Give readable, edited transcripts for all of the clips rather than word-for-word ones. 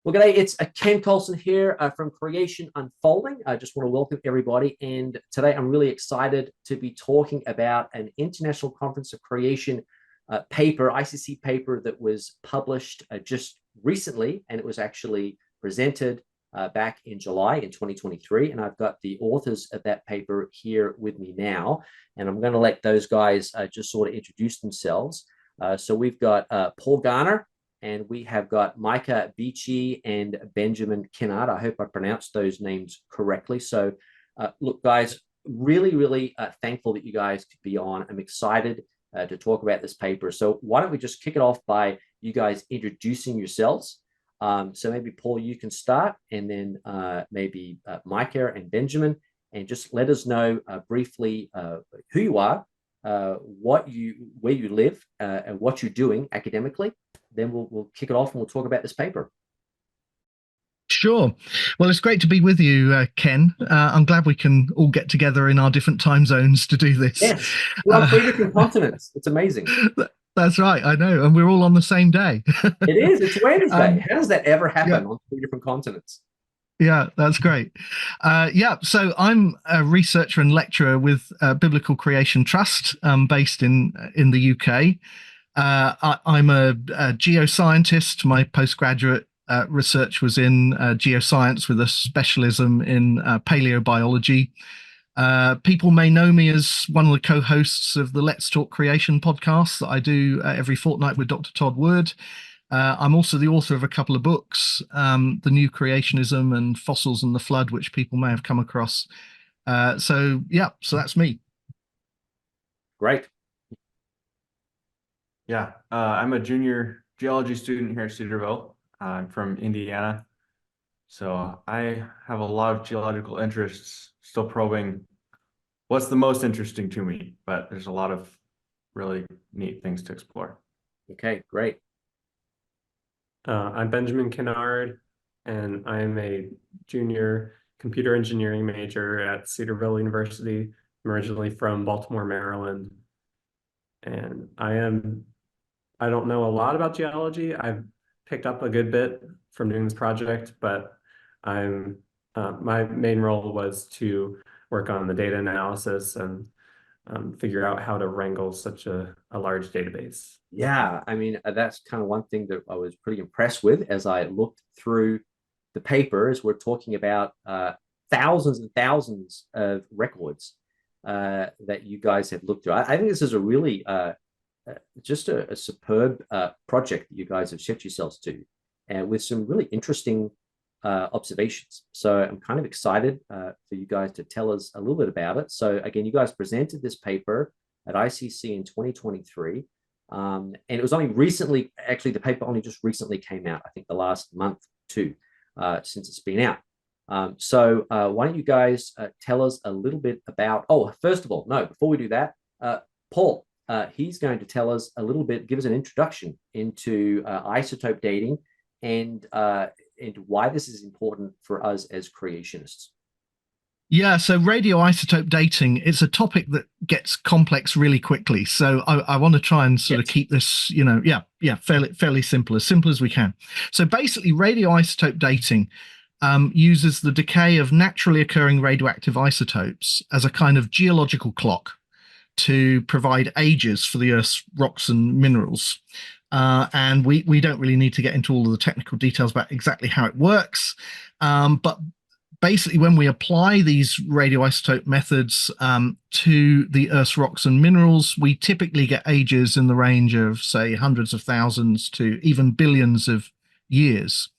Well, g'day, it's Ken Colson here from Creation Unfolding. I just want to welcome everybody. And today I'm really excited to be talking about an International Conference of Creation paper, ICC paper that was published just recently, and it was actually presented back in July in 2023. And I've got the authors of that paper here with me now. And I'm going to let those guys just sort of introduce themselves. So we've got Paul Garner, and we have got Micah Beachy and Benjamin Kinard. I hope I pronounced those names correctly. So look, guys, really thankful that you guys could be on. I'm excited to talk about this paper. So why don't we just kick it off by you guys introducing yourselves. So maybe Paul, you can start, and then maybe Micah and Benjamin, and just let us know briefly who you are, where you live, and what you're doing academically. Then we'll kick it off and we'll talk about this paper. Sure. Well, it's great to be with you, Ken. I'm glad we can all get together in our different time zones to do this. Yes, we're on 3 different continents. It's amazing. That's right, I know, and we're all on the same day. It is. It's Wednesday. How does that ever happen on 3 different continents? Yeah, that's great. So I'm a researcher and lecturer with Biblical Creation Trust, based in the UK. I'm a geoscientist. My postgraduate research was in geoscience with a specialism in paleobiology. People may know me as one of the co-hosts of the Let's Talk Creation podcast that I do every fortnight with Dr. Todd Wood. I'm also the author of a couple of books, The New Creationism and Fossils and the Flood, which people may have come across. So that's me. Great. Yeah, I'm a junior geology student here at Cedarville. I'm from Indiana. So I have a lot of geological interests, still probing what's the most interesting to me, but there's a lot of really neat things to explore. Okay, great. I'm Benjamin Kinard, and I'm a junior computer engineering major at Cedarville University. I'm originally from Baltimore, Maryland. And I don't know a lot about geology. I've picked up a good bit from doing this project, but my main role was to work on the data analysis and figure out how to wrangle such a large database. Yeah, I mean, that's kind of one thing that I was pretty impressed with as I looked through the paper, is we're talking about thousands and thousands of records that you guys have looked through. I think this is a really just a superb project that you guys have set yourselves to, and with some really interesting observations. So I'm kind of excited for you guys to tell us a little bit about it. So again, you guys presented this paper at ICC in 2023, and it was only recently, actually the paper only just recently came out, I think the last month too, since it's been out. So why don't you guys tell us a little bit about, first of all, no, before we do that, Paul, he's going to tell us a little bit, give us an introduction into isotope dating and why this is important for us as creationists. Yeah, so radioisotope dating, it's a topic that gets complex really quickly. So I want to try and sort of keep this, fairly simple as we can. So basically, radioisotope dating uses the decay of naturally occurring radioactive isotopes as a kind of geological clock to provide ages for the Earth's rocks and minerals. And we don't really need to get into all of the technical details about exactly how it works. But basically, when we apply these radioisotope methods to the Earth's rocks and minerals, we typically get ages in the range of, say, hundreds of thousands to even billions of years.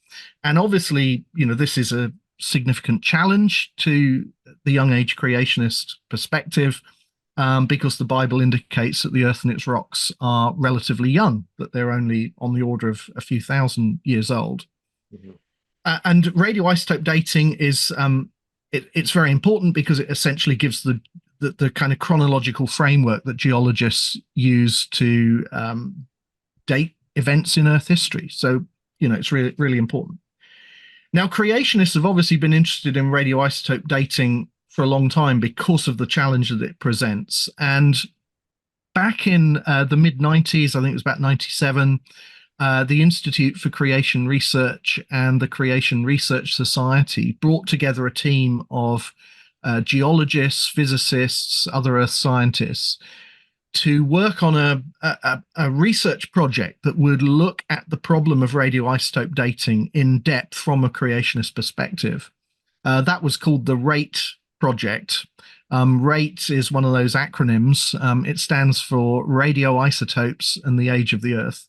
And obviously, this is a significant challenge to the young age creationist perspective, because the Bible indicates that the Earth and its rocks are relatively young, that they're only on the order of a few thousand years old. Mm-hmm. And radioisotope dating is it's very important because it essentially gives the kind of chronological framework that geologists use to date events in Earth history. So, it's really, really important. Now, creationists have obviously been interested in radioisotope dating for a long time because of the challenge that it presents. And back in the mid-90s, I think it was about 97, the Institute for Creation Research and the Creation Research Society brought together a team of geologists, physicists, other earth scientists to work on a research project that would look at the problem of radioisotope dating in depth from a creationist perspective. That was called the RATE project. RATE is one of those acronyms. It stands for Radioisotopes and the Age of the Earth.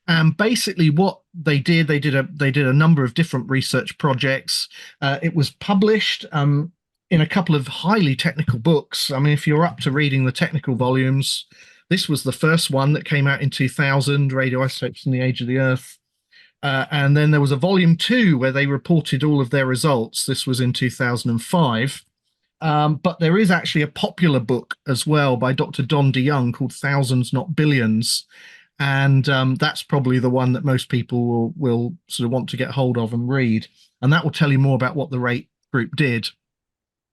And basically what they did a number of different research projects. It was published in a couple of highly technical books. I mean, if you're up to reading the technical volumes, this was the first one that came out in 2000, Radioisotopes and the Age of the Earth. And then there was a volume 2 where they reported all of their results. This was in 2005. But there is actually a popular book as well by Dr. Don DeYoung called Thousands, Not Billions. And that's probably the one that most people will sort of want to get hold of and read. And that will tell you more about what the RATE group did.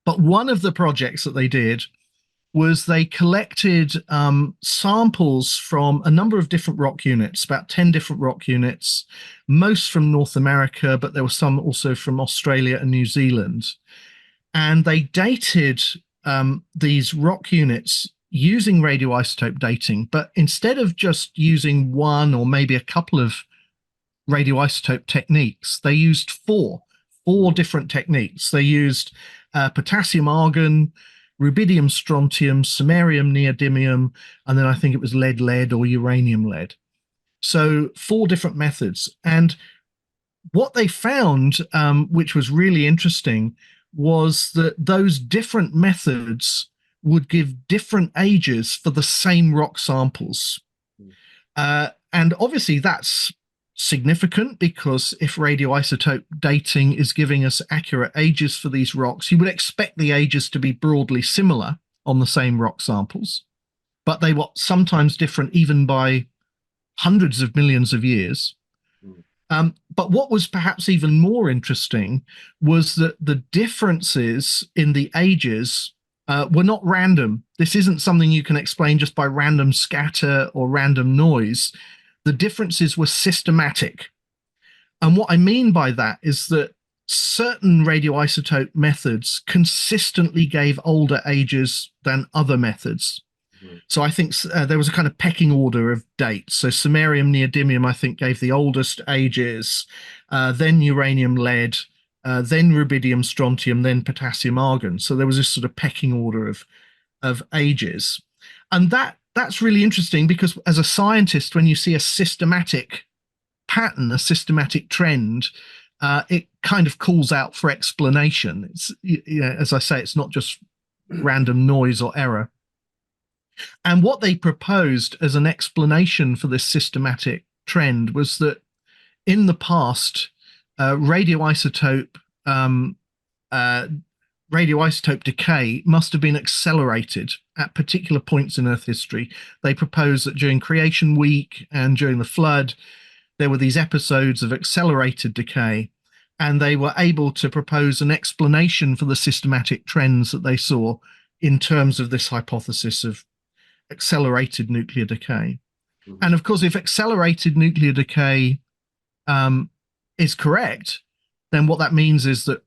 But one of the projects that they did was they collected samples from a number of different rock units, about 10 different rock units, most from North America, but there were some also from Australia and New Zealand. And they dated these rock units using radioisotope dating, but instead of just using one or maybe a couple of radioisotope techniques, they used four different techniques. They used potassium argon, rubidium strontium, samarium neodymium, and then I think it was lead or uranium lead. So 4 different methods. And what they found, which was really interesting, was that those different methods would give different ages for the same rock samples. And obviously that's significant, because if radioisotope dating is giving us accurate ages for these rocks, you would expect the ages to be broadly similar on the same rock samples, but they were sometimes different even by hundreds of millions of years. But what was perhaps even more interesting was that the differences in the ages were not random. This isn't something you can explain just by random scatter or random noise. The differences were systematic. And what I mean by that is that certain radioisotope methods consistently gave older ages than other methods. So I think there was a kind of pecking order of dates. So samarium neodymium, I think, gave the oldest ages, then uranium lead, then rubidium strontium, then potassium argon. So there was this sort of pecking order of ages. And that's really interesting, because as a scientist, when you see a systematic pattern, a systematic trend, it kind of calls out for explanation. It's, as I say, it's not just random noise or error. And what they proposed as an explanation for this systematic trend was that in the past, radioisotope decay must have been accelerated at particular points in Earth history. They proposed that during Creation Week and during the Flood, there were these episodes of accelerated decay, and they were able to propose an explanation for the systematic trends that they saw in terms of this hypothesis of accelerated nuclear decay. And of course, if accelerated nuclear decay is correct, then what that means is that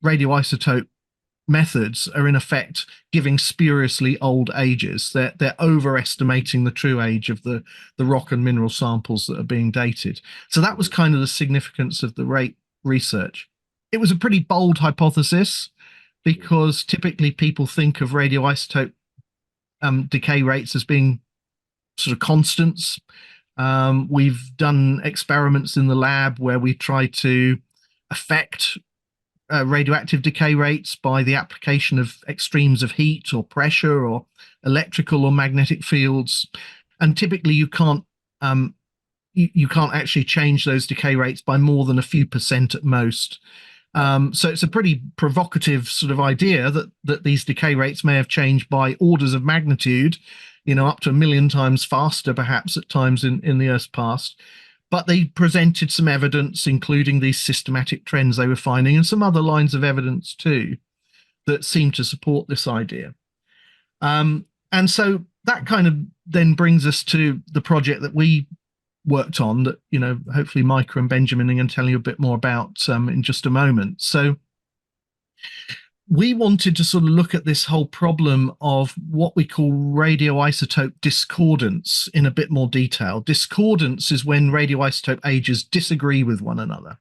radioisotope methods are in effect giving spuriously old ages. They're overestimating the true age of the rock and mineral samples that are being dated. So that was kind of the significance of the RATE research. It was a pretty bold hypothesis, because typically people think of radioisotope decay rates as being sort of constants. We've done experiments in the lab where we try to affect radioactive decay rates by the application of extremes of heat or pressure or electrical or magnetic fields, and typically you can't actually change those decay rates by more than a few percent at most. So it's a pretty provocative sort of idea that these decay rates may have changed by orders of magnitude, up to 1 million times faster, perhaps at times in the Earth's past. But they presented some evidence, including these systematic trends they were finding, and some other lines of evidence too, that seem to support this idea. And so that kind of then brings us to the project that we worked on that, hopefully Micah and Benjamin are going to tell you a bit more about in just a moment. So we wanted to sort of look at this whole problem of what we call radioisotope discordance in a bit more detail. Discordance is when radioisotope ages disagree with one another.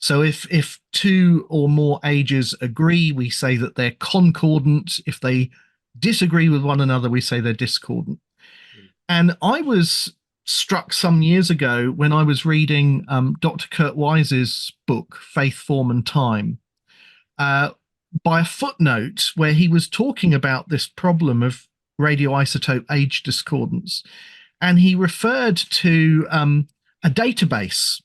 So if two or more ages agree, we say that they're concordant. If they disagree with one another, we say they're discordant. And I was struck some years ago when I was reading Dr. Kurt Wise's book, Faith, Form and Time, by a footnote where he was talking about this problem of radioisotope age discordance. And he referred to a database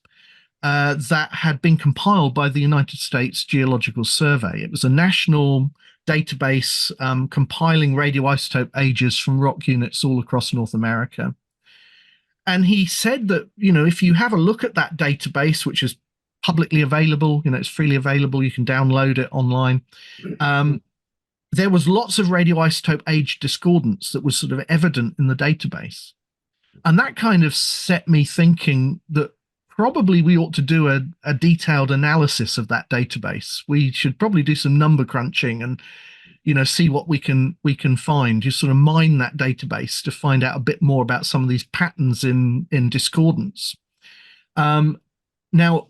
that had been compiled by the United States Geological Survey. It was a national database compiling radioisotope ages from rock units all across North America. And he said that, if you have a look at that database, which is publicly available, it's freely available, you can download it online. There was lots of radioisotope age discordance that was sort of evident in the database. And that kind of set me thinking that probably we ought to do a detailed analysis of that database. We should probably do some number crunching and, see what we can find. Just sort of mine that database to find out a bit more about some of these patterns in discordance. Now,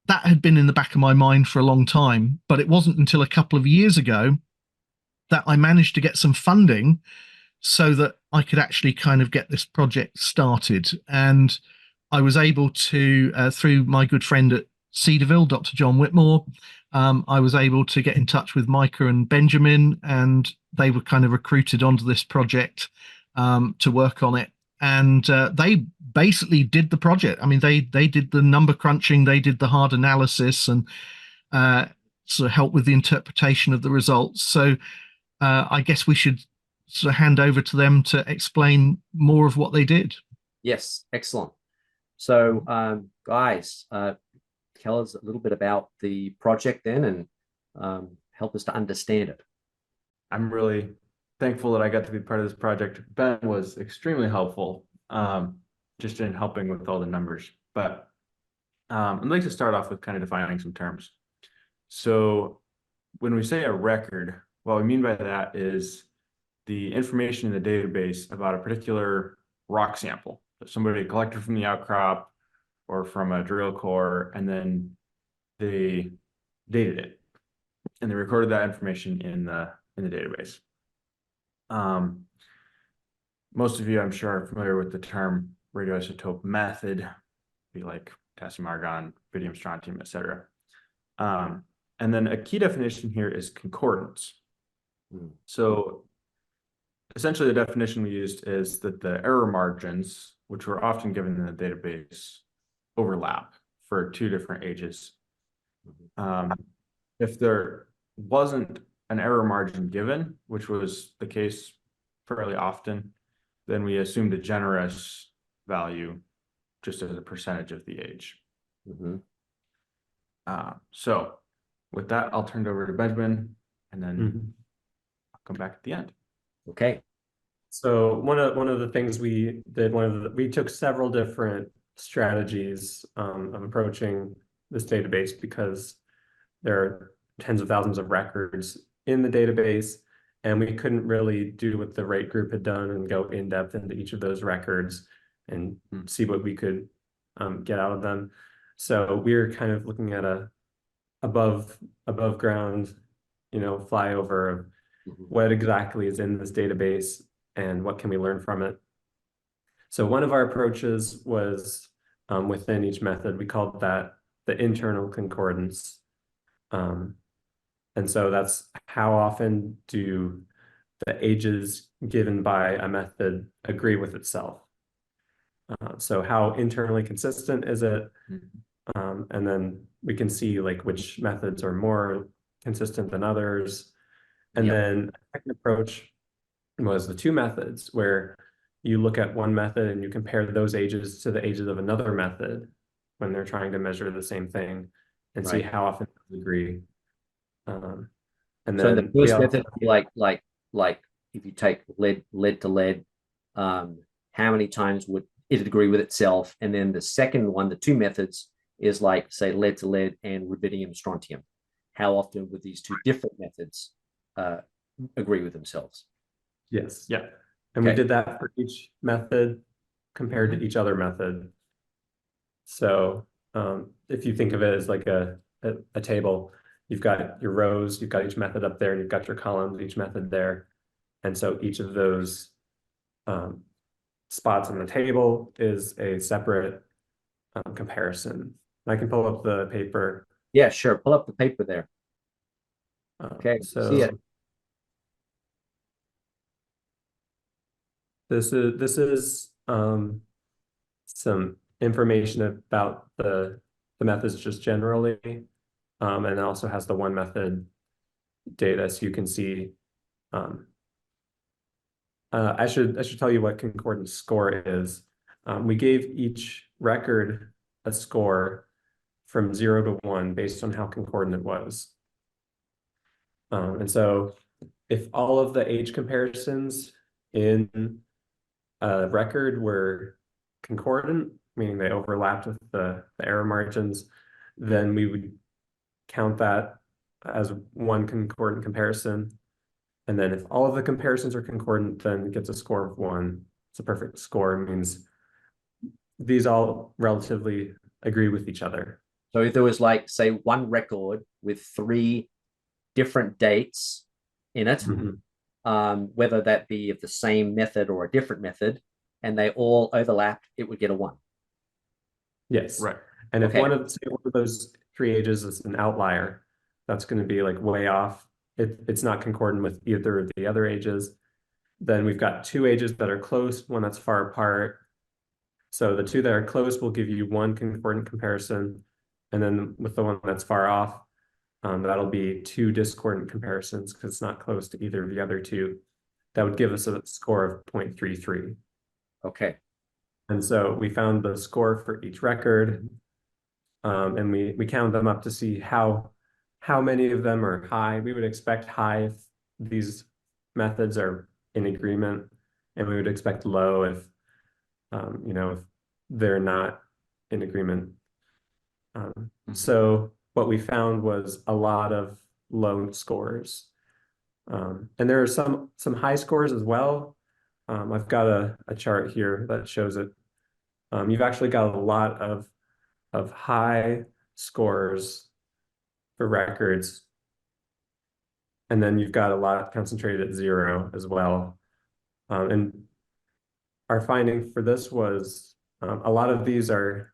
that had been in the back of my mind for a long time, but it wasn't until a couple of years ago that I managed to get some funding so that I could actually kind of get this project started. And I was able to, through my good friend at Cedarville, Dr. John Whitmore, I was able to get in touch with Micah and Benjamin, and they were kind of recruited onto this project to work on it. And they basically did the project. I mean, they did the number crunching, they did the hard analysis, and sort of helped with the interpretation of the results. So I guess we should sort of hand over to them to explain more of what they did. Yes, excellent. So, guys, tell us a little bit about the project then, and help us to understand it. I'm really thankful that I got to be part of this project. Ben was extremely helpful, just in helping with all the numbers. But I'd like to start off with kind of defining some terms. So when we say a record, what we mean by that is the information in the database about a particular rock sample that somebody collected from the outcrop or from a drill core, and then they dated it and they recorded that information in the database. Most of you, I'm sure, are familiar with the term radioisotope method, be like potassium argon, rubidium strontium, etc. And then a key definition here is concordance. So essentially the definition we used is that the error margins, which were often given in the database, overlap for two different ages. If there wasn't an error margin given, which was the case fairly often, then we assumed a generous value just as a percentage of the age. So with that, I'll turn it over to Benjamin, and then I'll come back at the end. Okay. So one of the things we did, we took several different strategies of approaching this database, because there are tens of thousands of records in the database, and we couldn't really do what the rate group had done and go in depth into each of those records and see what we could get out of them. So we're kind of looking at a above ground, flyover of what exactly is in this database and what can we learn from it. So one of our approaches was within each method, we called that the internal concordance. And so that's how often do the ages given by a method agree with itself. So how internally consistent is it? And then we can see like which methods are more consistent than others. And then the second approach was the two methods, where you look at one method and you compare those ages to the ages of another method when they're trying to measure the same thing, and see how often they agree. And so then the first method would be like if you take lead to lead, how many times would it'd agree with itself. And then the second one, the two methods, is like, say, lead to lead and rubidium strontium. How often would these two different methods agree with themselves? Yes. Yeah. And we did that for each method compared to each other method. So if you think of it as like a table, you've got your rows, you've got each method up there, and you've got your columns, each method there. And so each of those spots on the table is a separate comparison. I can pull up the paper. Yeah, sure. Pull up the paper there. Okay, So see it. This is some information about the methods just generally, and it also has the one method data, so you can see. I should tell you what concordance score is. We gave each record a score from 0 to 1 based on how concordant it was. And so if all of the age comparisons in a record were concordant, meaning they overlapped with the error margins, then we would count that as one concordant comparison. And then if all of the comparisons are concordant, then it gets a score of 1. It's a perfect score. It means these all relatively agree with each other. So if there was, like, say, one record with 3 different dates in it, whether that be of the same method or a different method, and they all overlapped, it would get a 1. Yes. Right. And if one of those 3 ages is an outlier, that's going to be like way off. It's not concordant with either of the other ages. Then we've got 2 ages that are close, one that's far apart. So the 2 that are close will give you 1 concordant comparison. And then with the one that's far off, that'll be 2 discordant comparisons because it's not close to either of the other 2. That would give us a score of 0.33. Okay. And so we found the score for each record, and we counted them up to see how many of them are high. We would expect high if these methods are in agreement, and we would expect low if if they're not in agreement. So what we found was a lot of low scores, and there are some high scores as well. I've got a chart here that shows it. You've actually got a lot of high scores for records, and then you've got a lot concentrated at 0 as well. And our finding for this was a lot of these are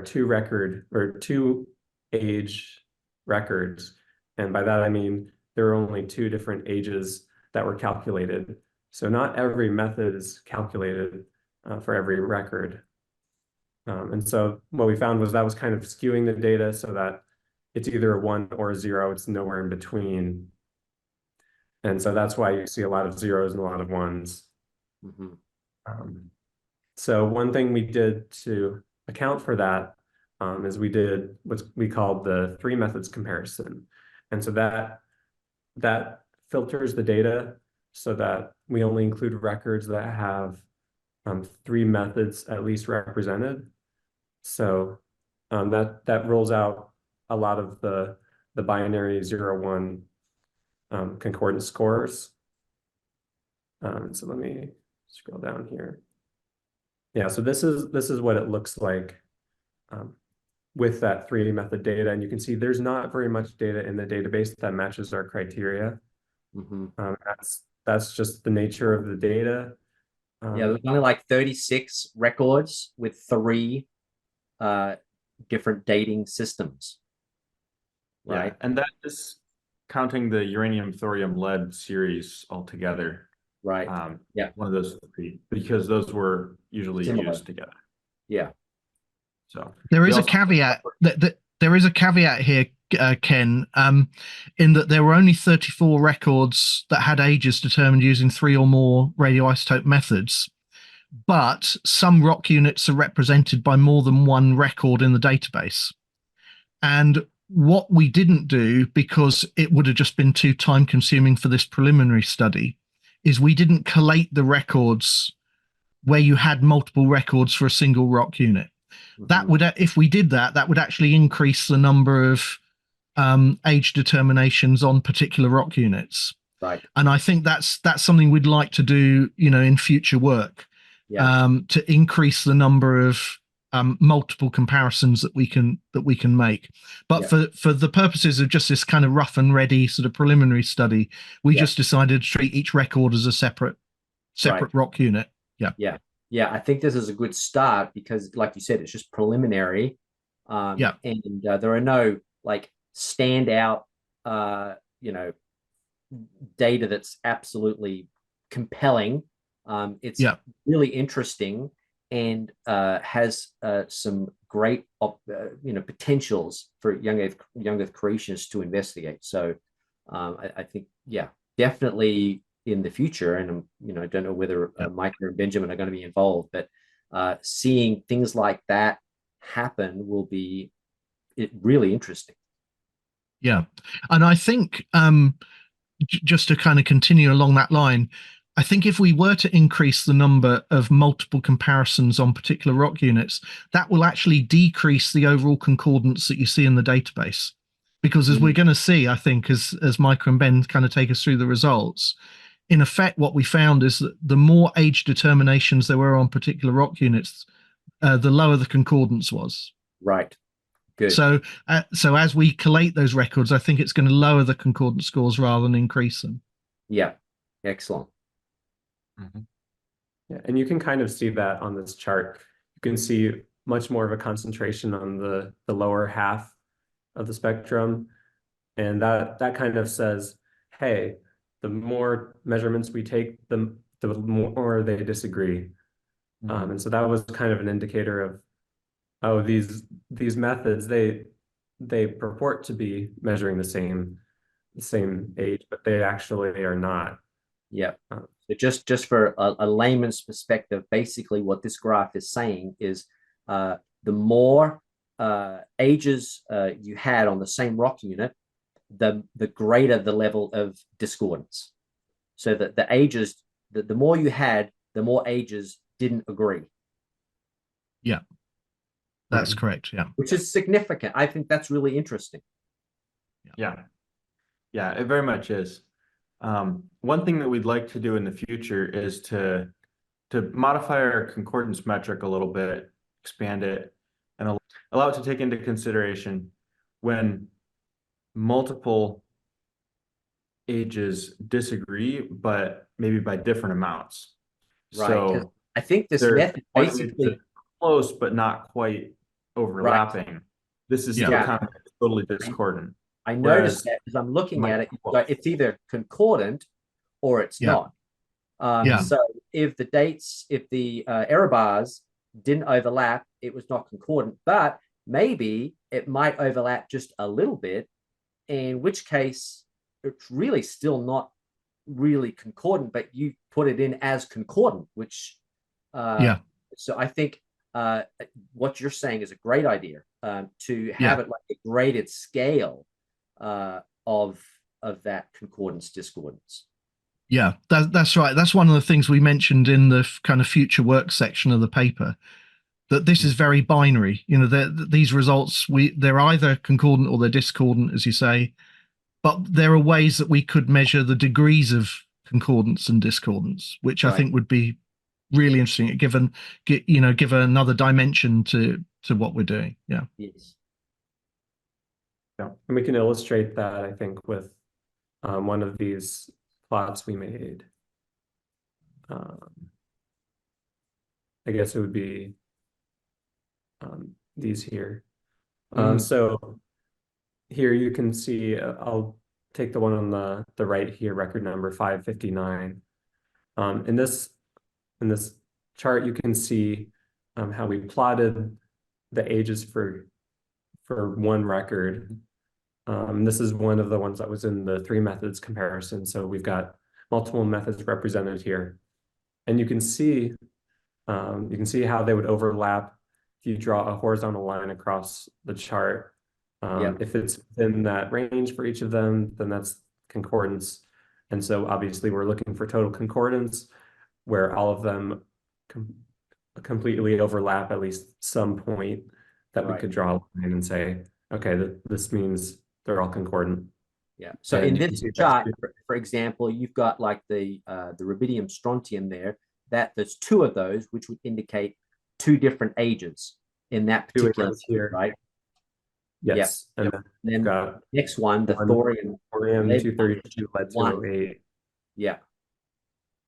2 age records, and by that I mean there are only 2 different ages that were calculated. So not every method is calculated for every record. And so what we found was that was kind of skewing the data so that it's either a 1 or a 0, it's nowhere in between. And so that's why you see a lot of 0s and a lot of 1s. So one thing we did to account for that is we did what we called the 3 methods comparison. And so that filters the data so that we only include records that have 3 methods at least represented. So that rolls out a lot of the binary 0-1 concordance scores. So let me scroll down here. Yeah, so this is what it looks like with that 3 method data, and you can see there's not very much data in the database that matches our criteria. That's just the nature of the data. Yeah, there's only like 36 records with 3 different dating systems. Right. Yeah, and that is counting the uranium, thorium, lead series altogether. Right. Yeah. One of those 3, because those were usually used together. Yeah. So there is a caveat there is a caveat here, Ken, in that there were only 34 records that had ages determined using 3 or more radioisotope methods, but some rock units are represented by more than 1 record in the database. And what we didn't do, because it would have just been too time consuming for this preliminary study, is we didn't collate the records where you had multiple records for a single rock unit. That would, if we did that, that would actually increase the number of age determinations on particular rock units. Right. And I think that's something we'd like to do, in future work, to increase the number of multiple comparisons that we can make. But for the purposes of just this kind of rough and ready sort of preliminary study, we just decided to treat each record as a separate rock unit. I think this is a good start because, like you said, it's just preliminary. And there are no like standout data that's absolutely compelling. It's really interesting and has some great potentials for young earth creationists to investigate. So I think definitely in the future, and I don't know whether Micah and Benjamin are going to be involved, but seeing things like that happen will be really interesting. Yeah, and I think just to kind of continue along that line, I think if we were to increase the number of multiple comparisons on particular rock units, that will actually decrease the overall concordance that you see in the database. Because as we're going to see, I think, as Micah and Ben kind of take us through the results, in effect, what we found is that the more age determinations there were on particular rock units, the lower the concordance was. Right. Good. So as we collate those records, I think it's going to lower the concordance scores rather than increase them. Yeah. Excellent. Yeah, and you can kind of see that on this chart. You can see much more of a concentration on the lower half of the spectrum. And that kind of says, hey, the more measurements we take, the more they disagree. And so that was kind of an indicator of, oh, these methods, they purport to be measuring the same age, but they actually are not. Yeah. So just for a layman's perspective, basically what this graph is saying is the more ages you had on the same rock unit, the greater the level of discordance. So that the ages, the more you had, the more ages didn't agree. Yeah, that's correct. Yeah, which is significant. I think that's really interesting. Yeah, it very much is. One thing that we'd like to do in the future is to modify our concordance metric a little bit, expand it, and allow it to take into consideration when multiple ages disagree, but maybe by different amounts. Right. So I think this method basically close, but not quite overlapping. Right. This is still kind of totally discordant. I noticed that as I'm looking at it, it's either concordant or it's not. So if the error bars didn't overlap, it was not concordant, but maybe it might overlap just a little bit, in which case it's really still not really concordant, but you put it in as concordant, which so I think what you're saying is a great idea, to have it like a graded scale of that concordance discordance. Yeah, that's right. That's one of the things we mentioned in the kind of future work section of the paper, that this is very binary. These results, they're either concordant or they're discordant, as you say, but there are ways that we could measure the degrees of concordance and discordance, which I think would be really interesting, give another dimension to what we're doing. Yeah. Yes. Yeah, and we can illustrate that, I think, with one of these plots we made. I guess it would be these here. So here you can see, I'll take the one on the right here, record number 559. In this chart, you can see how we plotted the ages for one record. This is one of the ones that was in the 3 methods comparison. So we've got multiple methods represented here, and you can see how they would overlap if you draw a horizontal line across the chart. If it's within that range for each of them, then that's concordance. And so obviously we're looking for total concordance, where all of them com completely overlap at least some point that we Right. could draw a line and say, okay, this means they're all concordant. Yeah. So And in you can this see that chart, for example, you've got like the rubidium strontium there. That there's two of those, which would indicate two different ages in that two particular ages here. right? Yes. Yep. And then And we've then got next one, the one thorium thorium lead 232 lead one. 208. Yeah.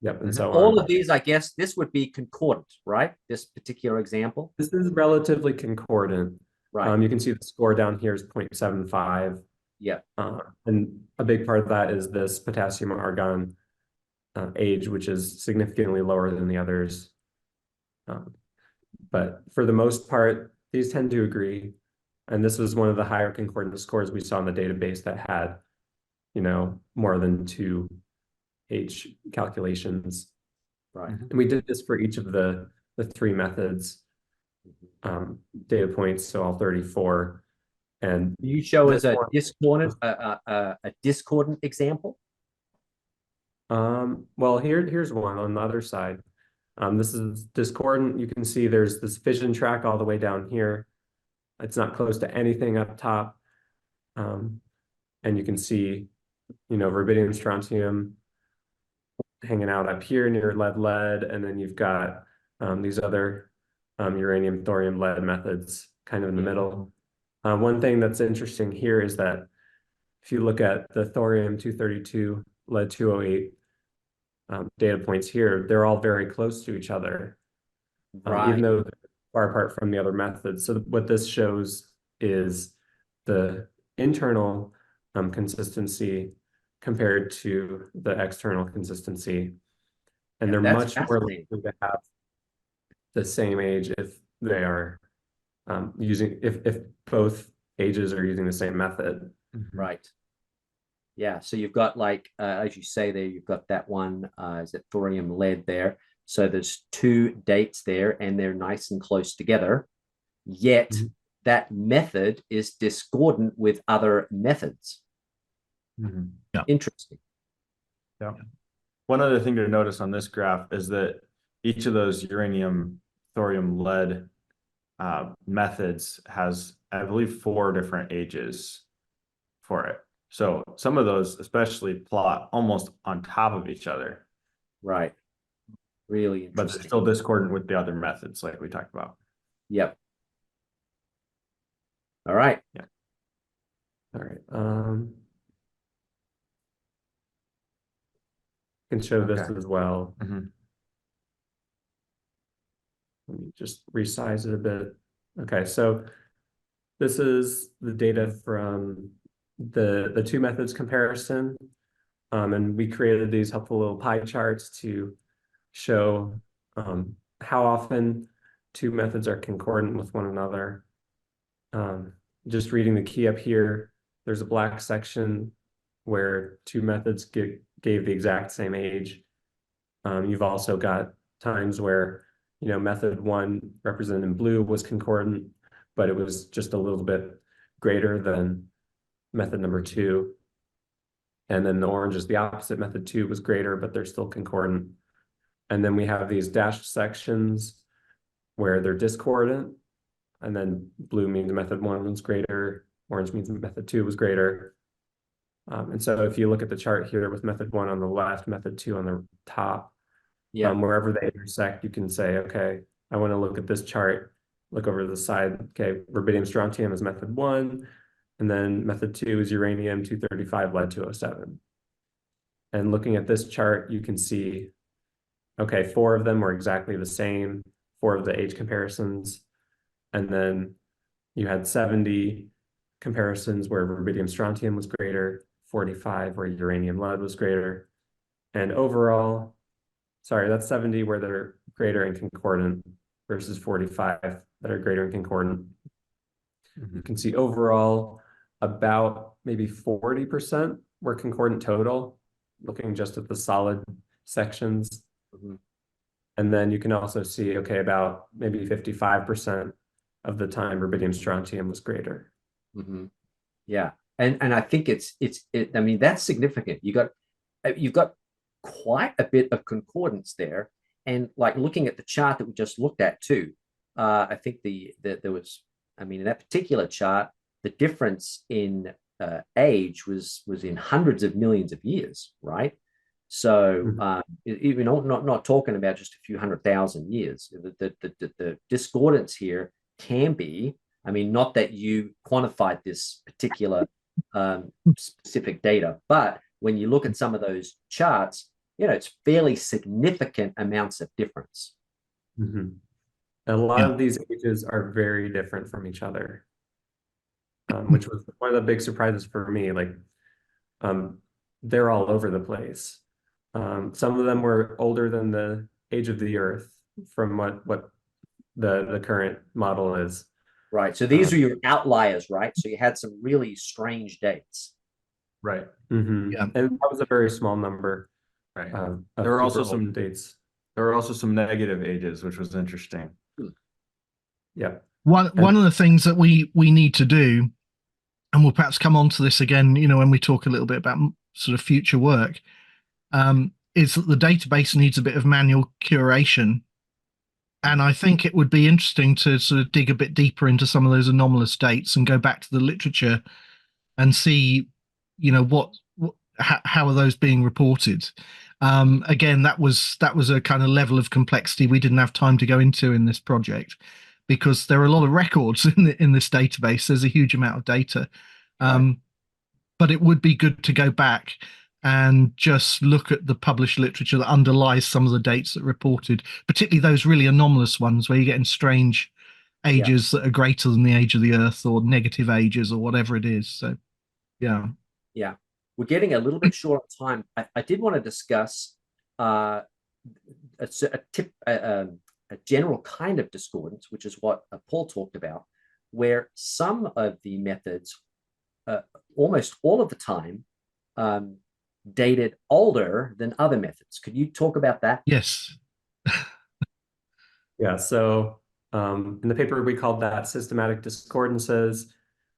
Yep, and so All on. of these, I guess, this would be concordant, right? This particular example. This is relatively concordant. Right. You can see the score down here is 0.75. Yeah. And a big part of that is this potassium argon age, which is significantly lower than the others. But for the most part, these tend to agree. And this was one of the higher concordance scores we saw in the database that had, more than 2 age calculations. Right. And we did this for each of the 3 methods, data points, so all 34. And you show us a discordant example. Well, here's one on the other side. This is discordant. You can see there's this fission track all the way down here. It's not close to anything up top. And you can see, rubidium strontium hanging out up here near lead, and then you've got these other uranium, thorium, lead methods kind of in the middle. One thing that's interesting here is that if you look at the thorium 232, lead 208 data points here, they're all very close to each other, even though they're far apart from the other methods. So what this shows is the internal consistency compared to the external consistency. And they're much more likely to have the same age if they are if both ages are using the same method. Right. Yeah. So you've got like, as you say there, you've got that one, is it thorium lead there. So there's 2 dates there and they're nice and close together. Yet that method is discordant with other methods. Yeah. Interesting. Yeah. One other thing to notice on this graph is that each of those uranium, thorium, lead methods has, I believe, 4 different ages for it. So some of those especially plot almost on top of each other. Right. Really interesting. But they're still discordant with the other methods like we talked about. Yep. All right. Yeah. All right. Can show this as well. Let me just resize it a bit. Okay, so this is the data from the 2 methods comparison. And we created these helpful little pie charts to show how often 2 methods are concordant with one another. Just reading the key up here, there's a black section where 2 methods gave the exact same age. You've also got times where, method 1 represented in blue was concordant, but it was just a little bit greater than method number 2. And then the orange is the opposite. Method 2 was greater, but they're still concordant. And then we have these dashed sections where they're discordant. And then blue means method 1 was greater. Orange means method 2 was greater. And so if you look at the chart here with method 1 on the left, method 2 on the top, wherever they intersect, you can say, okay, I want to look at this chart, look over to the side. Okay, rubidium strontium is method 1, and then method 2 is uranium 235 lead 207. And looking at this chart, you can see, okay, 4 of them were exactly the same, 4 of the age comparisons, and then you had 70 comparisons where rubidium strontium was greater, 45 where uranium lead was greater, and overall, sorry, that's 70 where they're greater and concordant versus 45 that are greater and concordant. You can see overall about maybe 40% were concordant total, looking just at the solid sections. And then you can also see, okay, about maybe 55% of the time rubidium strontium was greater. Yeah. And I think I mean, that's significant. You've got quite a bit of concordance there. And like looking at the chart that we just looked at too, I think there was, I mean, in that particular chart, the difference in age was in hundreds of millions of years, right? So even not talking about just a few 100,000 years. The discordance here can be, I mean, not that you quantified this particular specific data, but when you look at some of those charts, you know, it's fairly significant amounts of difference. A lot of these ages are very different from each other, which was one of the big surprises for me. Like, they're all over the place. Some of them were older than the age of the Earth from what the current model is. Right. So these are your outliers, right? So you had some really strange dates. Right. And that was a very small number. Right. There were also some dates. There were also some negative ages, which was interesting. Yeah. One of the things that we need to do, and we'll perhaps come on to this again, you know, when we talk a little bit about sort of future work, is that the database needs a bit of manual curation. And I think it would be interesting to sort of dig a bit deeper into some of those anomalous dates and go back to the literature and see, you know, how are those being reported. Again, that was a kind of level of complexity we didn't have time to go into in this project, because there are a lot of records in this database. There's a huge amount of data, but it would be good to go back and just look at the published literature that underlies some of the dates that are reported, particularly those really anomalous ones where you're getting strange ages that are greater than the age of the Earth, or negative ages, or whatever it is. So, yeah. We're getting a little bit short on time. I did want to discuss a general kind of discordance, which is what Paul talked about, where some of the methods, almost all of the time, dated older than other methods. Could you talk about that? Yes. Yeah. So in the paper, we called that systematic discordances,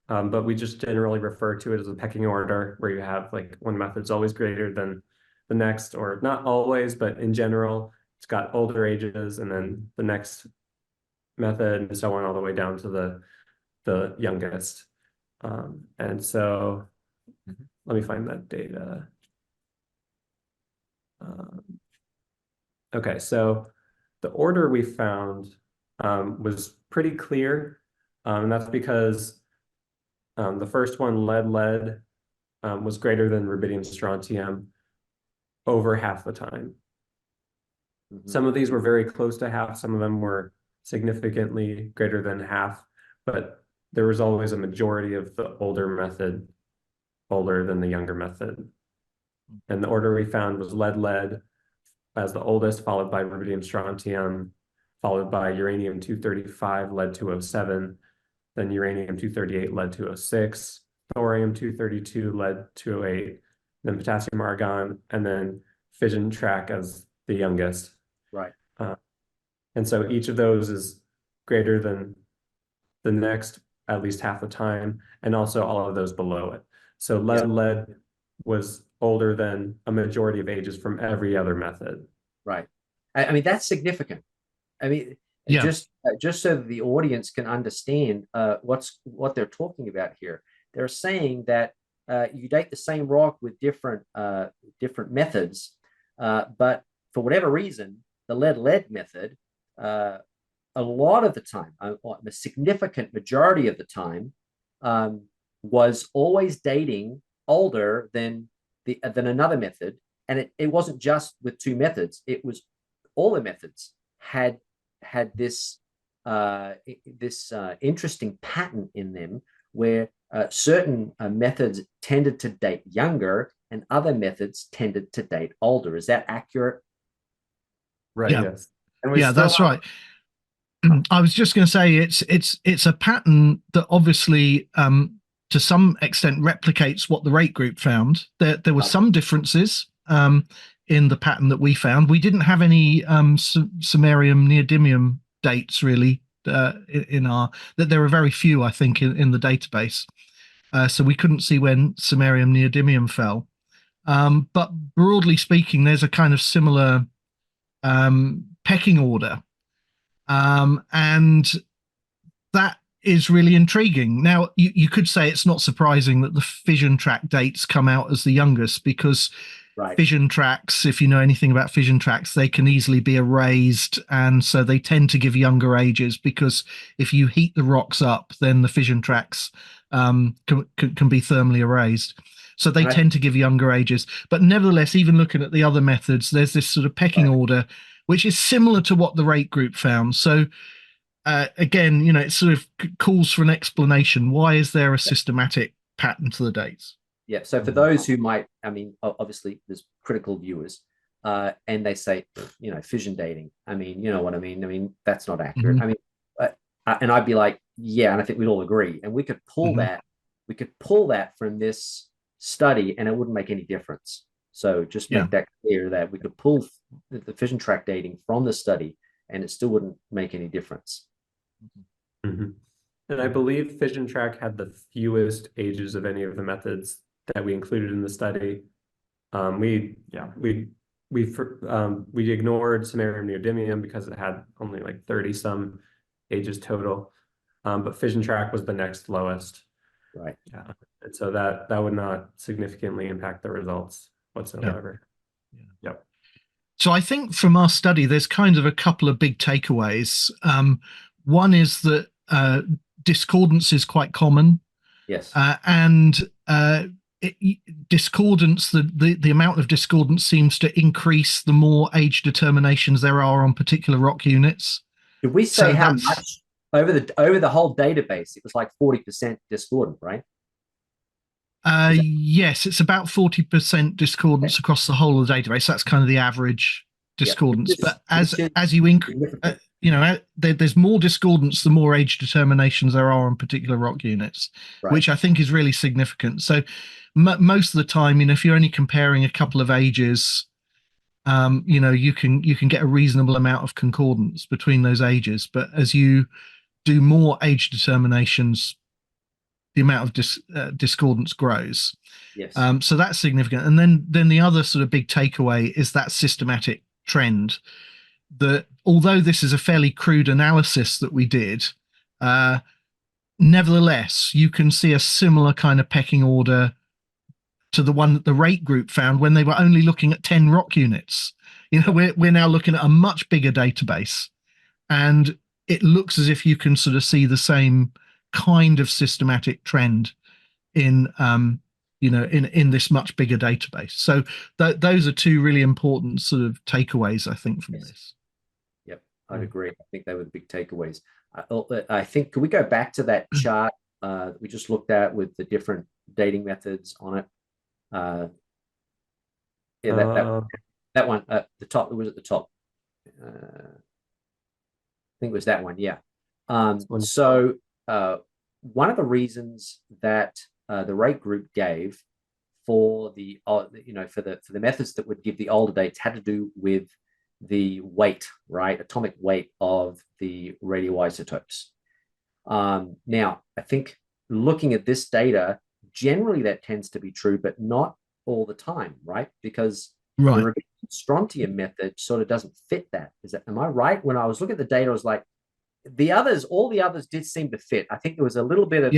but we just generally refer to it as a pecking order, where you have like one method's always greater than the next, or not always, but in general, it's got older ages, and then the next method, and so on, all the way down to the youngest. And so let me find that data. Okay, so the order we found was pretty clear, and that's because the first one, lead, was greater than rubidium strontium over half the time. Some of these were very close to half, some of them were significantly greater than half, but there was always a majority of the older method older than the younger method. And the order we found was lead as the oldest, followed by rubidium strontium, followed by uranium-235, lead-207, then uranium-238, lead-206, thorium-232, lead-208, then potassium argon, and then fission track as the youngest. Right. And so each of those is greater than the next at least half the time, and also all of those below it. So lead was older than a majority of ages from every other method. Right. I mean, that's significant. I mean, just so that the audience can understand what they're talking about here. They're saying that you date the same rock with different methods, but for whatever reason, the lead method, a lot of the time, a significant majority of the time, was always dating older than another method. And it wasn't just with two methods, it was all the methods had this interesting pattern in them, where certain methods tended to date younger and other methods tended to date older. Is that accurate? Right. Yeah. Yes. Yeah, that's right. I was just going to say it's a pattern that obviously to some extent replicates what the rate group found. There were some differences in the pattern that we found. We didn't have any samarium neodymium dates really in our, that there were very few, I think, in the database. So we couldn't see when samarium neodymium fell. But broadly speaking, there's a kind of similar pecking order. And that is really intriguing. Now, you could say it's not surprising that the fission track dates come out as the youngest, because fission tracks, if you know anything about fission tracks, they can easily be erased, and so they tend to give younger ages, because if you heat the rocks up, then the fission tracks can be thermally erased. So they tend to give younger ages. But nevertheless, even looking at the other methods, there's this sort of pecking order, which is similar to what the rate group found. So again, you know, it sort of calls for an explanation. Why is there a systematic pattern to the dates? Yeah. So for those who might, I mean, obviously there's critical viewers, and they say, you know, fission dating. I mean, you know what I mean? I mean, that's not accurate. I mean, and I'd be like, yeah, and I think we'd all agree. And we could pull that, from this study, and it wouldn't make any difference. So just make that clear, that we could pull the fission track dating from the study, and it still wouldn't make any difference. And I believe fission track had the fewest ages of any of the methods that we included in the study. We ignored samarium neodymium because it had only like 30 some ages total, but fission track was the next lowest. Right. Yeah, and so that would not significantly impact the results whatsoever. Yep. So I think from our study, there's kind of a couple of big takeaways. One is that discordance is quite common. Yes. And discordance, the amount of discordance seems to increase the more age determinations there are on particular rock units. Did we say how much over the whole database? It was like 40% discordant, right? Yes, it's about 40% discordance across the whole of the database. That's kind of the average discordance. But as you increase, you know, there's more discordance the more age determinations there are on particular rock units, which I think is really significant. So most of the time, you know, if you're only comparing a couple of ages, you know, you can get a reasonable amount of concordance between those ages. But as you do more age determinations, the amount of discordance grows. Yes. So that's significant. And then the other sort of big takeaway is that systematic trend, that although this is a fairly crude analysis that we did, nevertheless, you can see a similar kind of pecking order to the one that the rate group found when they were only looking at 10 rock units. You know, we're now looking at a much bigger database, and it looks as if you can sort of see the same kind of systematic trend in you know, in this much bigger database. So those are two really important sort of takeaways, I think, from this. Yep, I'd agree. I think they were the big takeaways. I think, can we go back to that chart that we just looked at with the different dating methods on it? Yeah, that one at the top. It was at the top. I think it was that one. Yeah. So one of the reasons that the rate group gave for the you know, for the methods that would give the older dates had to do with the weight, right, atomic weight of the radioisotopes. Now, I think looking at this data, generally that tends to be true, but not all the time, right? Because the strontium method sort of doesn't fit that. Am I right? When I was looking at the data, I was like, all the others did seem to fit. I think there was a little bit of,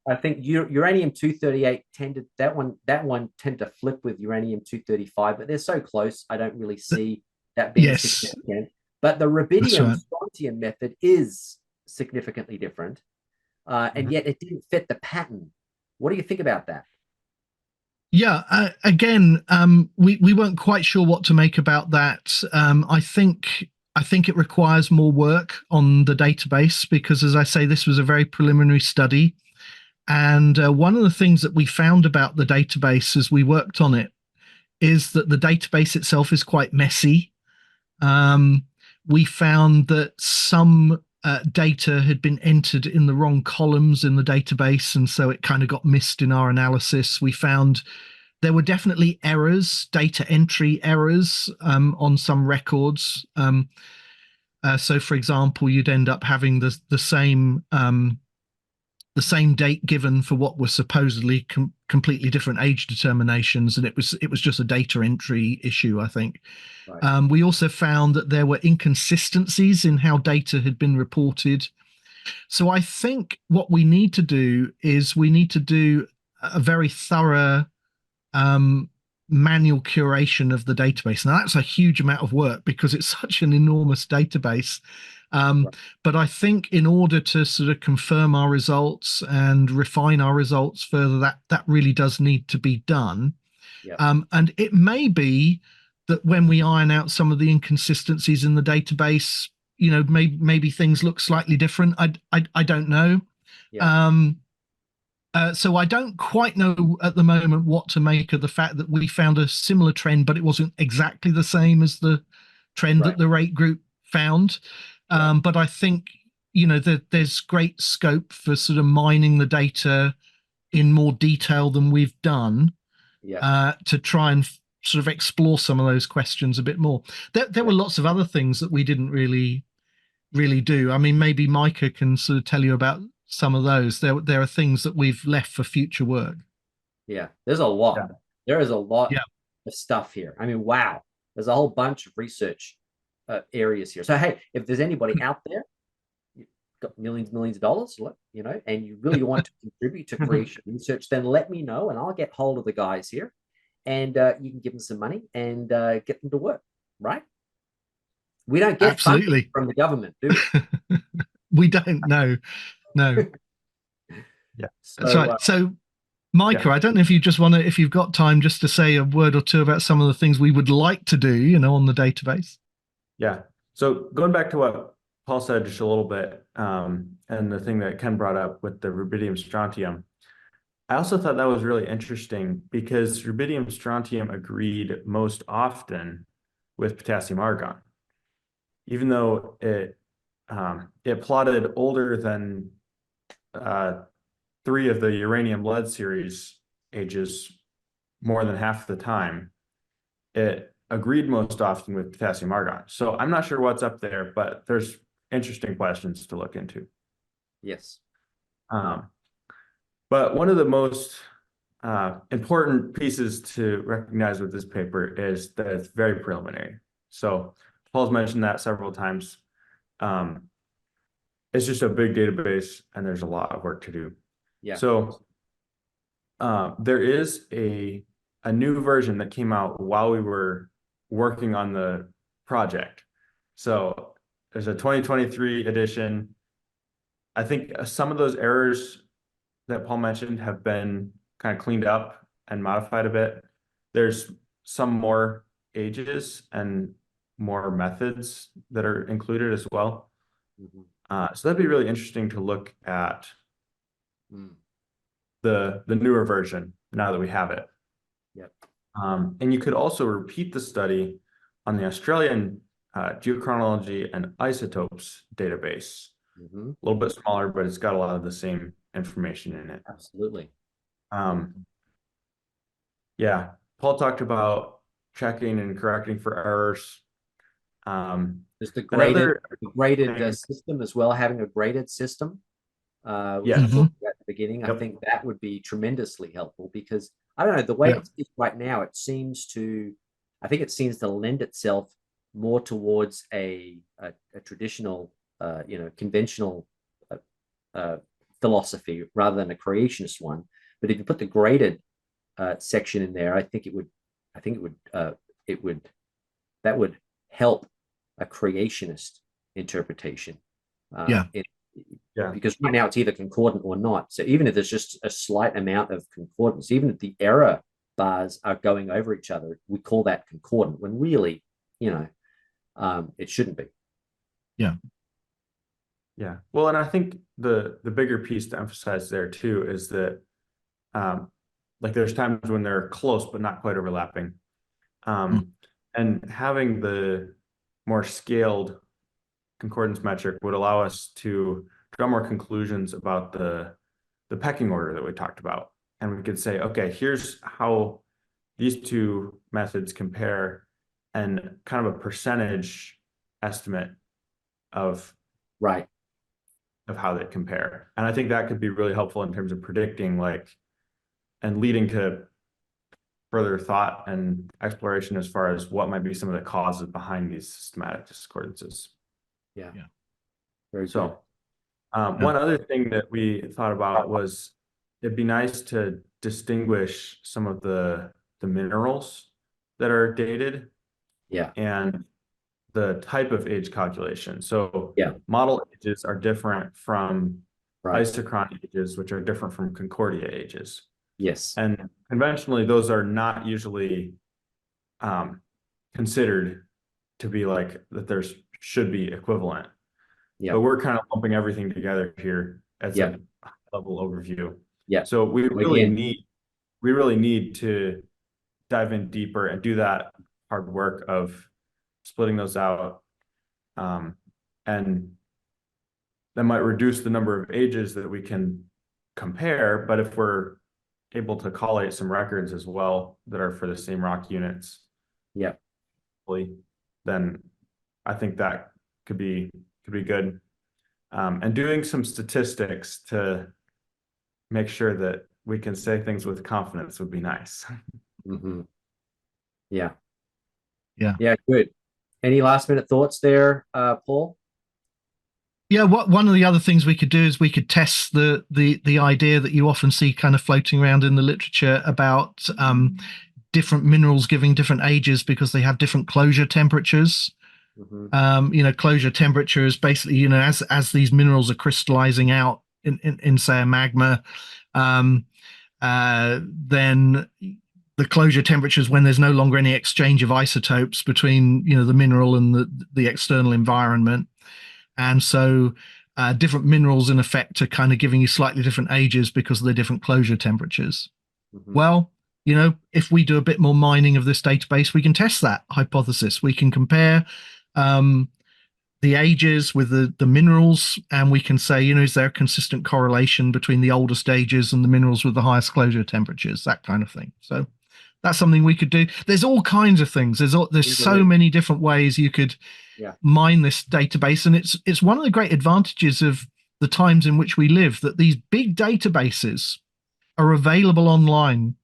I think uranium-238 tended, that one tended to flip with uranium-235, but they're so close, I don't really see that being significant. But the rubidium-strontium method is significantly different, and yet it didn't fit the pattern. What do you think about that? Yeah, again, we weren't quite sure what to make about that. I think it requires more work on the database because, as I say, this was a very preliminary study. And one of the things that we found about the database as we worked on it is that the database itself is quite messy. We found that some data had been entered in the wrong columns in the database, and so it kind of got missed in our analysis. We found there were definitely errors, data entry errors on some records. So, for example, you'd end up having the same date given for what was supposedly completely different age determinations, and it was just a data entry issue, I think. Right. We also found that there were inconsistencies in how data had been reported. So I think what we need to do is we need to do a very thorough manual curation of the database. Now that's a huge amount of work because it's such an enormous database. Right. But I think in order to sort of confirm our results and refine our results further, that really does need to be done. Yeah. And it may be that when we iron out some of the inconsistencies in the database, maybe things look slightly different. I don't know. Yeah. So I don't quite know at the moment what to make of the fact that we found a similar trend, but it wasn't exactly the same as the trend that the rate group found. But I think, that there's great scope for sort of mining the data in more detail than we've done to try and sort of explore some of those questions a bit more. There were lots of other things that we didn't really do. I mean, maybe Micah can sort of tell you about some of those. There are things that we've left for future work. Yeah, there's a lot. Yeah. There is a lot of stuff here. I mean, wow, there's a whole bunch of research areas here. So, hey, if there's anybody out there, you've got millions of dollars, and you really want to contribute to creation research, then let me know and I'll get hold of the guys here and you can give them some money and get them to work, right? We don't get funding from the government, do we? We don't, no. Yeah. That's right. So Micah, I don't know if you just want to, if you've got time just to say a word or two about some of the things we would like to do, on the database. Yeah. So going back to what Paul said just a little bit, and the thing that Ken brought up with the rubidium strontium, I also thought that was really interesting because rubidium strontium agreed most often with potassium argon, even though it plotted older than 3 of the uranium lead series ages more than half the time. It agreed most often with potassium argon. So I'm not sure what's up there, but there's interesting questions to look into. Yes. But one of the most important pieces to recognize with this paper is that it's very preliminary. So Paul's mentioned that several times. It's just a big database and there's a lot of work to do. Yeah. So there is a new version that came out while we were working on the project. So there's a 2023 edition. I think some of those errors that Paul mentioned have been kind of cleaned up and modified a bit. There's some more ages and more methods that are included as well. So that'd be really interesting to look at the newer version now that we have it. Yep. And you could also repeat the study on the Australian geochronology and isotopes database. A little bit smaller, but it's got a lot of the same information in it. Absolutely. Yeah, Paul talked about checking and correcting for errors. There's the graded system as well, having a graded system. Which I talked about at the beginning. I think that would be tremendously helpful because I don't know, the way it is right now, it seems to lend itself more towards a traditional, conventional philosophy rather than a creationist one. But if you put the graded section in there, that would help a creationist interpretation. Because right now it's either concordant or not. So even if there's just a slight amount of concordance, even if the error bars are going over each other, we call that concordant when really, it shouldn't be. Yeah. Well, and I think the bigger piece to emphasize there too is that like there's times when they're close but not quite overlapping. And having the more scaled concordance metric would allow us to draw more conclusions about the pecking order that we talked about. And we could say, okay, here's how these two methods compare and kind of a percentage estimate of how they compare. And I think that could be really helpful in terms of predicting like and leading to further thought and exploration as far as what might be some of the causes behind these systematic discordances. Yeah. Yeah. Very good. So one other thing that we thought about was it'd be nice to distinguish some of the minerals that are dated Yeah. and the type of age calculation. So Yeah. model ages are different from Right. isochron ages, which are different from Concordia ages. Yes. And conventionally, those are not usually considered to be like that there's should be equivalent. Yeah. But we're kind of lumping everything together here as Yeah. a level overview. Yeah. So we And really again- need to dive in deeper and do that hard work of splitting those out. And that might reduce the number of ages that we can compare, but if we're able to collate some records as well that are for the same rock units, Yeah. then I think that could be good. And doing some statistics to make sure that we can say things with confidence would be nice. Mm-hmm. Yeah. Yeah. Yeah. Good. Any last minute thoughts there, Paul? Yeah, one of the other things we could do is we could test the idea that you often see kind of floating around in the literature about different minerals giving different ages because they have different closure temperatures. Mm-hmm. Closure temperature is basically, as these minerals are crystallizing out in say a magma, then the closure temperature is when there's no longer any exchange of isotopes between the mineral and the external environment. And so different minerals in effect are kind of giving you slightly different ages because of the different closure temperatures. Mm-hmm. Well, if we do a bit more mining of this database, we can test that hypothesis. We can compare the ages with the minerals, and we can say, is there a consistent correlation between the oldest ages and the minerals with the highest closure temperatures, that kind of thing. So that's something we could do. There's all kinds of things. There's so many different ways you could mine this database, and it's one of the great advantages of the times in which we live, that these big databases are available online,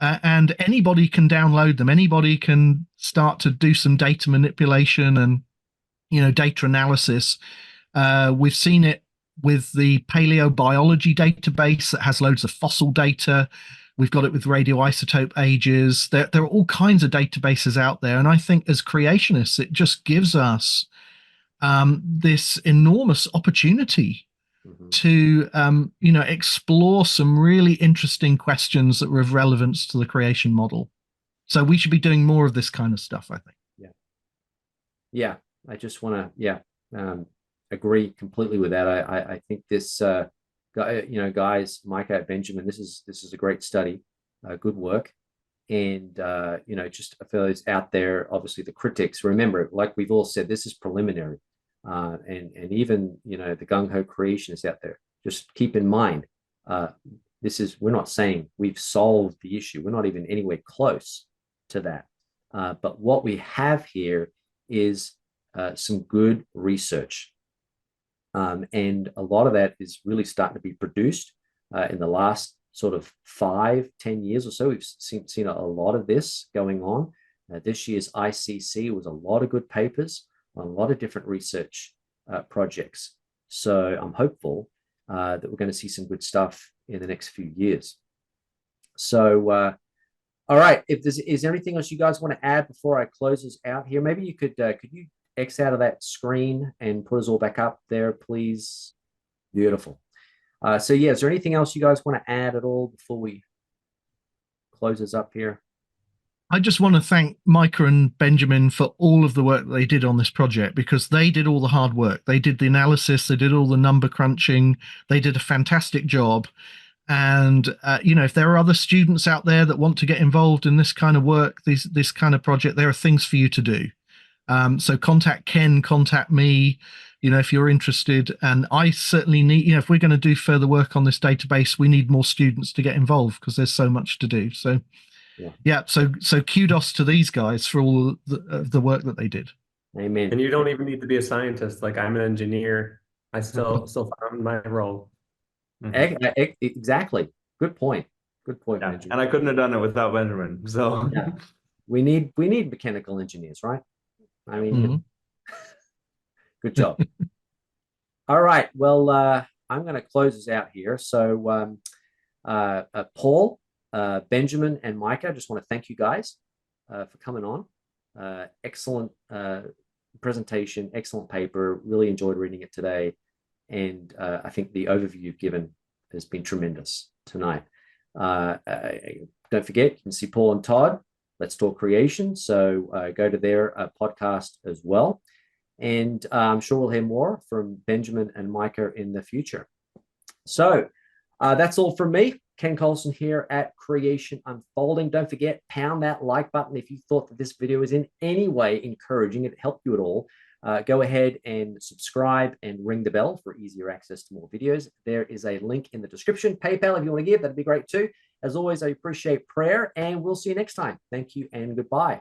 and anybody can download them. Anybody can start to do some data manipulation and data analysis. We've seen it with the paleobiology database that has loads of fossil data. We've got it with radioisotope ages. There are all kinds of databases out there. And I think as creationists, it just gives us this enormous opportunity to, explore some really interesting questions that were of relevance to the creation model. So we should be doing more of this kind of stuff, I think. Yeah. I just want to, agree completely with that. I think this, guys, Micah, Benjamin, this is a great study, good work. And, just for those out there, obviously the critics, remember, like we've all said, this is preliminary. And even, the gung-ho creationists out there, just keep in mind, we're not saying we've solved the issue. We're not even anywhere close to that. But what we have here is some good research. And a lot of that is really starting to be produced in the last sort of 5-10 years or so. We've seen a lot of this going on. This year's ICC was a lot of good papers on a lot of different research projects. So I'm hopeful that we're going to see some good stuff in the next few years. So, all right, is there anything else you guys want to add before I close this out here? Maybe you could you X out of that screen and put us all back up there, please? Beautiful. So yeah, is there anything else you guys want to add at all before we close this up here? I just want to thank Micah and Benjamin for all of the work that they did on this project, because they did all the hard work. They did the analysis, they did all the number crunching, they did a fantastic job. And, if there are other students out there that want to get involved in this kind of work, this kind of project, there are things for you to do. So contact Ken, contact me, if you're interested. And I certainly need, if we're going to do further work on this database, we need more students to get involved because there's so much to do. So, so kudos to these guys for all the work that they did. Amen. And you don't even need to be a scientist. Like, I'm an engineer. I still found my role. Exactly. Good point. Good point, Yeah, Benjamin. and I couldn't have done it without Benjamin. So Yeah. We need mechanical engineers, right? I mean, good job. All right. Well, I'm going to close this out here. So, Paul, Benjamin, and Micah, I just want to thank you guys for coming on. Excellent presentation, excellent paper. Really enjoyed reading it today. And I think the overview you've given has been tremendous tonight. Don't forget, you can see Paul and Todd, Let's Talk Creation. So go to their podcast as well. And I'm sure we'll hear more from Benjamin and Micah in the future. So that's all from me. Ken Colson here at Creation Unfolding. Don't forget, pound that like button if you thought that this video was in any way encouraging, if it helped you at all. Go ahead and subscribe and ring the bell for easier access to more videos. There is a link in the description. PayPal, if you want to give, that'd be great too. As always, I appreciate prayer, and we'll see you next time. Thank you and goodbye.